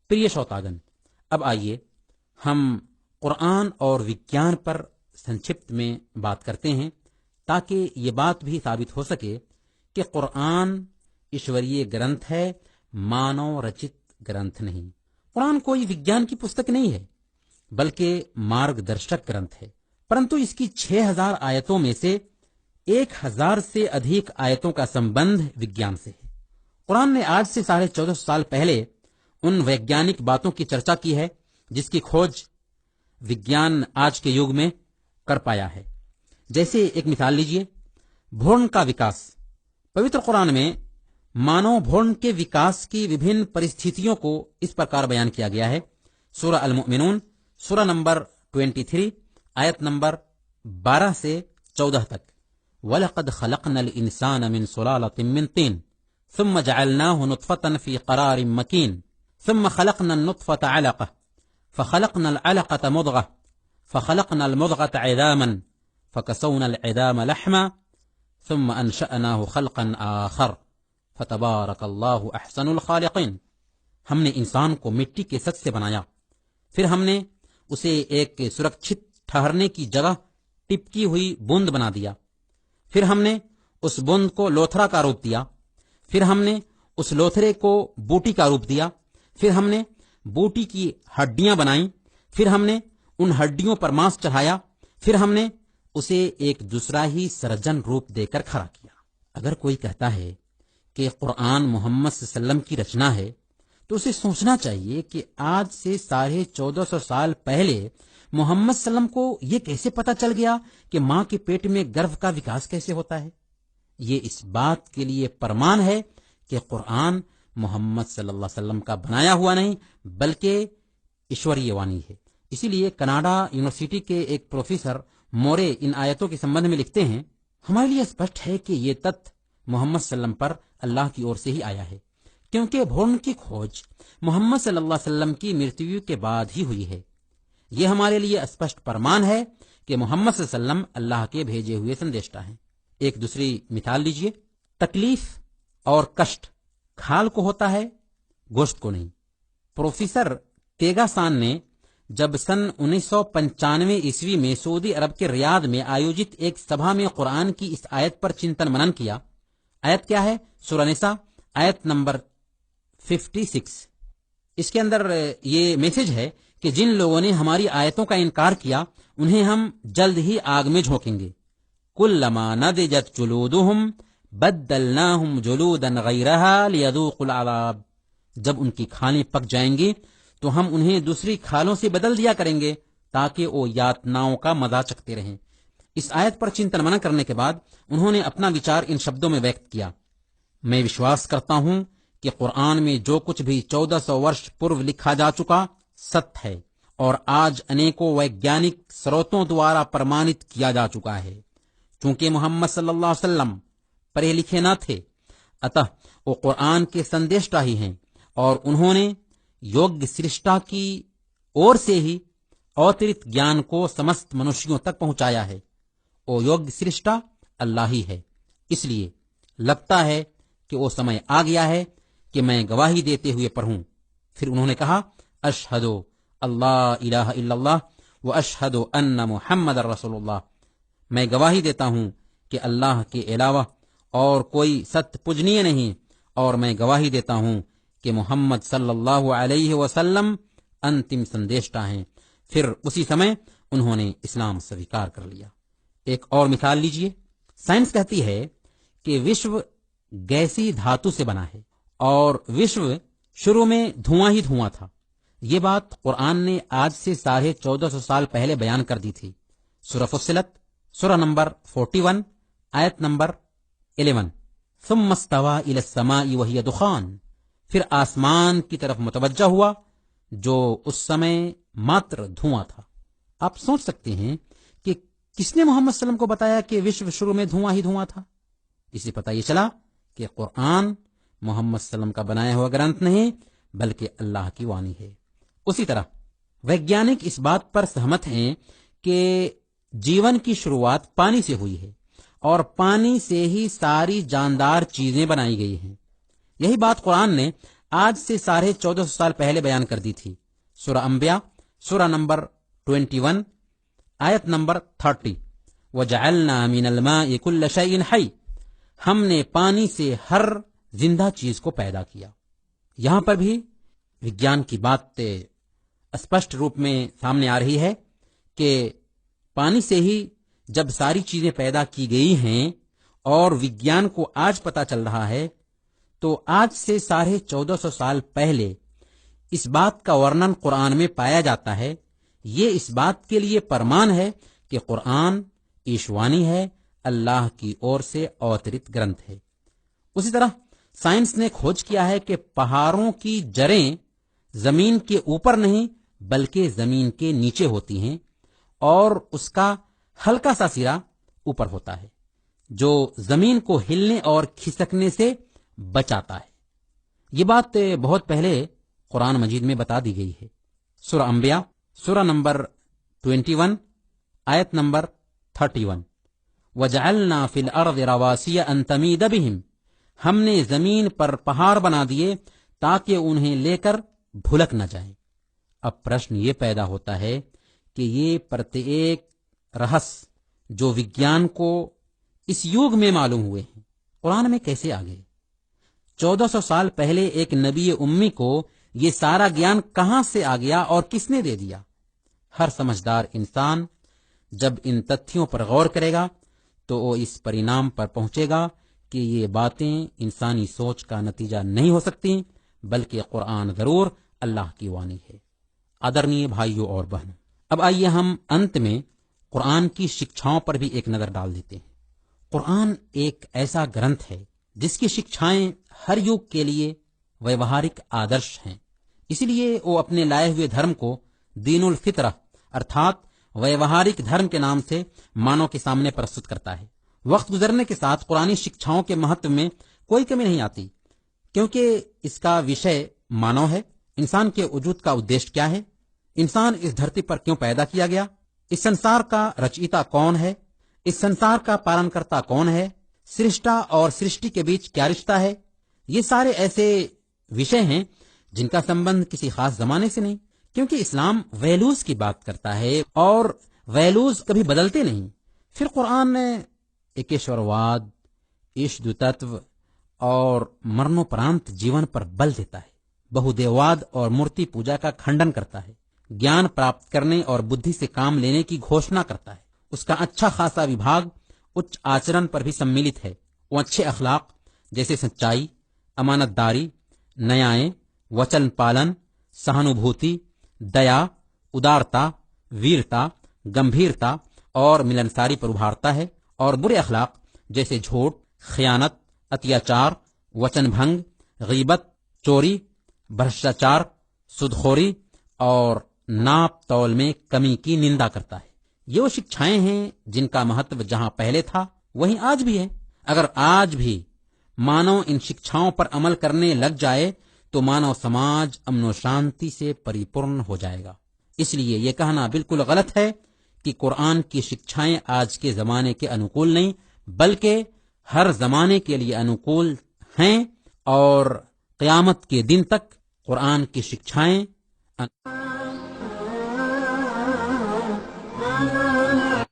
प्रिय श्रोतागण, अब आइए हम कुरान और विज्ञान पर संक्षिप्त में बात करते हैं, ताकि ये बात भी साबित हो सके कि कुरान ईश्वरीय ग्रंथ है, मानव रचित ग्रंथ नहीं। कुरान कोई विज्ञान की पुस्तक नहीं है, बल्कि मार्गदर्शक ग्रंथ है। परंतु इसकी 6000 आयतों में से 1000 से अधिक आयतों का संबंध विज्ञान से है। कुरान ने आज से 1450 साल पहले उन वैज्ञानिक बातों की चर्चा की है जिसकी खोज विज्ञान आज के युग में कर पाया है। जैसे एक मिसाल लीजिए, भ्रूण का विकास। पवित्र कुरान में मानव भ्रूण के विकास की विभिन्न परिस्थितियों को इस प्रकार बयान किया गया है। सूरह अल मुमिनून सूरह नंबर 23 आयत नंबर 12 से 14 तक। वलक़द खलक़नल इंसान मिन सुलालतिन मिन तीन सुम्मा जअलनाहु नुत्फ़तन फ़ी क़रारिन मकीन सुम्मा खलक़नल नुत्फ़त अलक़ह फ़खलक़नल अलक़त मुद्ग़ह फ़खलक़नल मुद्ग़त इज़ामन फ़कसौनल इज़ाम लहमा सुम्मा अंशअनाहु खल्क़न आख़र फ़तबारकल्लाहु अहसनुल ख़ालिक़ीन। हमने इंसान को मिट्टी के सत से बनाया, फिर हमने उसे एक सुरक्षित ठहरने की जगह टिपकी हुई बूंद बना दिया। फिर हमने उस बूंद को लोथरा का रूप दिया। फिर हमने उस लोथरे को बूटी का रूप दिया। फिर हमने बूटी की हड्डियां बनाई। फिर हमने उन हड्डियों पर मांस चढ़ाया। फिर हमने उसे एक दूसरा ही सर्जन रूप देकर खड़ा किया। अगर कोई कहता है कि कुरान मोहम्मद सल्लल्लाहु अलैहि वसल्लम की रचना है, तो उसे सोचना चाहिए कि आज से 1450 साल पहले मोहम्मद सल्लम को यह कैसे पता चल गया कि मां के पेट में गर्भ का विकास कैसे होता है। ये इस बात के लिए प्रमाण है कि कुरान मोहम्मद सल्लल्लाहु अलैहि वसल्लम का बनाया हुआ नहीं, बल्कि ईश्वरीय वाणी है। इसीलिए कनाडा यूनिवर्सिटी के एक प्रोफेसर मोरे इन आयतों के संबंध में लिखते हैं, हमारे लिए स्पष्ट है कि ये तथ्य मोहम्मद सल्लम पर अल्लाह की ओर से ही आया है, क्योंकि भ्रूण की खोज मोहम्मद सल्लल्लाहु अलैहि वसल्लम की मृत्यु के बाद ही हुई है। यह हमारे लिए स्पष्ट प्रमाण है कि मोहम्मद सल्लल्लाहु अलैहि वसल्लम अल्लाह के भेजे हुए संदेष्टा हैं। एक दूसरी मिसाल लीजिए, तकलीफ और कष्ट खाल को होता है, गोश्त को नहीं। प्रोफेसर तेगासान ने जब सन 1995 ईस्वी में सऊदी अरब के रियाद में आयोजित एक सभा में कुरान की इस आयत पर चिंतन मनन किया। आयत क्या है? सूरह निसा आयत नंबर 56। इसके अंदर ये मैसेज है कि जिन लोगों ने हमारी आयतों का इनकार किया, उन्हें हम जल्द ही आग में झोंकेंगे। कुल्लमा नदिजत जुलूदुहुम बद्दलनाहुम जुलूदन गैरहा लियदूकुल अज़ाब। जब उनकी खालें पक जाएंगी तो हम उन्हें दूसरी खालों से बदल दिया करेंगे ताकि वो यातनाओं का मजा चखते रहें। इस आयत पर चिंतन मनन करने के बाद उन्होंने अपना विचार इन शब्दों में व्यक्त किया, मैं विश्वास करता हूं कि कुरान में जो कुछ भी 1400 वर्ष पूर्व लिखा जा चुका सत्य है और आज अनेकों वैज्ञानिक स्रोतों द्वारा प्रमाणित किया जा चुका है। चूंकि मोहम्मद सल्लल्लाहु अलैहि वसल्लम पढ़े लिखे न थे, अतः वो कुरान के संदेष्टा ही हैं और उन्होंने योग्य सृष्टा की ओर से ही अतिरिक्त ज्ञान को समस्त मनुष्यों तक पहुंचाया है। वो योग्य सृष्टा अल्लाह ही है। इसलिए लगता है कि वो समय आ गया है कि मैं गवाही देते हुए पढ़ूं। फिर उन्होंने कहा, अशहदु अल्लाह इलाहा इल्लल्लाह व अशहदु अन्ना मुहम्मदर रसूलुल्लाह। मैं गवाही देता हूं कि अल्लाह के अलावा और कोई सत्य पूजनीय नहीं, और मैं गवाही देता हूं कि मोहम्मद सल्लल्लाहु अलैहि वसल्लम अंतिम संदेष्टा हैं। फिर उसी समय उन्होंने इस्लाम स्वीकार कर लिया। एक और मिसाल लीजिए, साइंस कहती है कि विश्व गैसी धातु से बना है और विश्व शुरू में धुआं ही धुआं था। ये बात कुरान ने आज से 1450 साल पहले बयान कर दी थी। सूरह फुस्सिलत सूरह नंबर 41 आयत नंबर 11। सुम्मा इस्तवा इलस समाई वहिय दुखान। फिर आसमान की तरफ मुतवज्जा हुआ जो उस समय मात्र धुआं था। आप सोच सकते हैं कि किसने मोहम्मद सल्लम को बताया कि विश्व शुरू में धुआं ही धुआं था। इसे पता ये चला कि कुरान मोहम्मद सल्लम का बनाया हुआ ग्रंथ नहीं, बल्कि अल्लाह की वाणी है। उसी तरह वैज्ञानिक इस बात पर सहमत हैं कि जीवन की शुरुआत पानी से हुई है और पानी से ही सारी जानदार चीजें बनाई गई हैं। यही बात कुरान ने آج سے 1450 سال پہلے بیان کر دی تھی۔ سورہ انبیاء سورہ نمبر 21 آیت نمبر 30، وَجَعَلْنَا مِنَ الْمَاءِ كُلَّ شَيْءٍ حَيٍّ، ہم نے پانی سے ہر زندہ چیز کو پیدا کیا۔ یہاں پر بھی وگیان کی بات اسپشٹ روپ میں سامنے آ رہی ہے کہ پانی سے ہی جب ساری چیزیں پیدا کی گئی ہیں اور وگیان کو آج پتا چل رہا ہے، تو آج سے 1450 سال پہلے اس بات کا ورنن قرآن میں پایا جاتا ہے۔ یہ اس بات کے لیے پرمان ہے کہ قرآن ایشوانی ہے، اللہ کی اور سے اوترت گرنتھ ہے۔ اسی طرح سائنس نے کھوج کیا ہے کہ پہاڑوں کی جڑیں زمین کے اوپر نہیں بلکہ زمین کے نیچے ہوتی ہیں، اور اس کا ہلکا سا سرا اوپر ہوتا ہے جو زمین کو ہلنے اور کھسکنے سے بچاتا ہے۔ یہ بات بہت پہلے قرآن مجید میں بتا دی گئی ہے۔ سورہ انبیاء سورہ نمبر 21 آیت نمبر 31، وَجَعَلْنَا فِي الْأَرْضِ رَوَاسِيَ أَن تَمِيدَ بِهِمْ، ہم نے زمین پر پہاڑ بنا دیے تاکہ انہیں لے کر بھلک نہ جائیں۔ اب پرشن یہ پیدا ہوتا ہے کہ یہ پرتیک رہس جو وگیان کو اس یوگ میں معلوم ہوئے ہیں قرآن میں کیسے آ گئے؟ 1400 سال پہلے ایک نبی امی کو یہ سارا گیان کہاں سے آ گیا اور کس نے دے دیا؟ ہر سمجھدار انسان جب ان تتھیوں پر غور کرے گا تو وہ اس پرینام پر پہنچے گا کہ یہ باتیں انسانی سوچ کا نتیجہ نہیں ہو سکتی، بلکہ قرآن ضرور اللہ کی وانی ہے۔ آدرنیے بھائیوں اور بہنوں، اب آئیے ہم انت میں قرآن کی شکچھاؤں پر بھی ایک نظر ڈال دیتے ہیں۔ قرآن ایک ایسا گرنتھ ہے جس کی شکچھائیں ہر یوگ کے لیے ویوہارک آدرش ہیں، اسی لیے وہ اپنے لائے ہوئے دھرم کو دین الفطرہ ارتھات ویوہارک دھرم کے نام سے مانو کے سامنے پرستت کرتا ہے۔ وقت گزرنے کے ساتھ قرآنی شکچھاؤں کے مہتو میں کوئی کمی نہیں آتی، کیونکہ اس کا وشے مانو ہے۔ انسان کے وجود کا ادیش کیا ہے؟ انسان اس دھرتی پر کیوں پیدا کیا گیا؟ اس سنسار کا رچیتا کون ہے؟ اس سنسار کا پالن کرتا کون ہے؟ سرشٹا اور سرشٹی کے بیچ کیا رشتہ ہے؟ یہ سارے ایسے وشے ہیں جن کا سمبند کسی خاص زمانے سے نہیں، کیونکہ اسلام ویلوز کی بات کرتا ہے اور ویلوز کبھی بدلتے نہیں۔ پھر قرآن نے ایکیشور واد، ایشدو تتو اور مرنوپرانت جیون پر بل دیتا ہے، بہودیواد اور مورتی پوجا کا کھنڈن کرتا ہے، گیان پراپت کرنے اور بدھی سے کام لینے کی گھوشنا کرتا ہے۔ اس کا اچھا خاصا وبھاگ اچ آچرن پر بھی سملت ہے۔ وہ اچھے اخلاق جیسے سچائی، امانت داری، نیائیں، وچن پالن، سہانوبھوتی، دیا، ادارتا، ویرتا، گمبھیرتا اور ملنساری پر ابھارتا ہے، اور برے اخلاق جیسے جھوٹ، خیانت، اتیاچار، وچن بھنگ، غیبت، چوری، بھرشٹاچار، سودخوری اور ناپ تول میں کمی کی نندا کرتا ہے۔ یہ وہ شکچھائیں ہیں جن کا مہتو جہاں پہلے تھا وہیں آج بھی ہے۔ اگر آج بھی مانو ان شکچھاؤں پر عمل کرنے لگ جائے تو مانو سماج امن و شانتی سے پریپورن ہو جائے گا۔ اس لیے یہ کہنا بالکل غلط ہے کہ قرآن کی شکچھائیں آج کے زمانے کے انوکول نہیں، بلکہ ہر زمانے کے لیے انوکول ہیں، اور قیامت کے دن تک قرآن کی شکچھائیں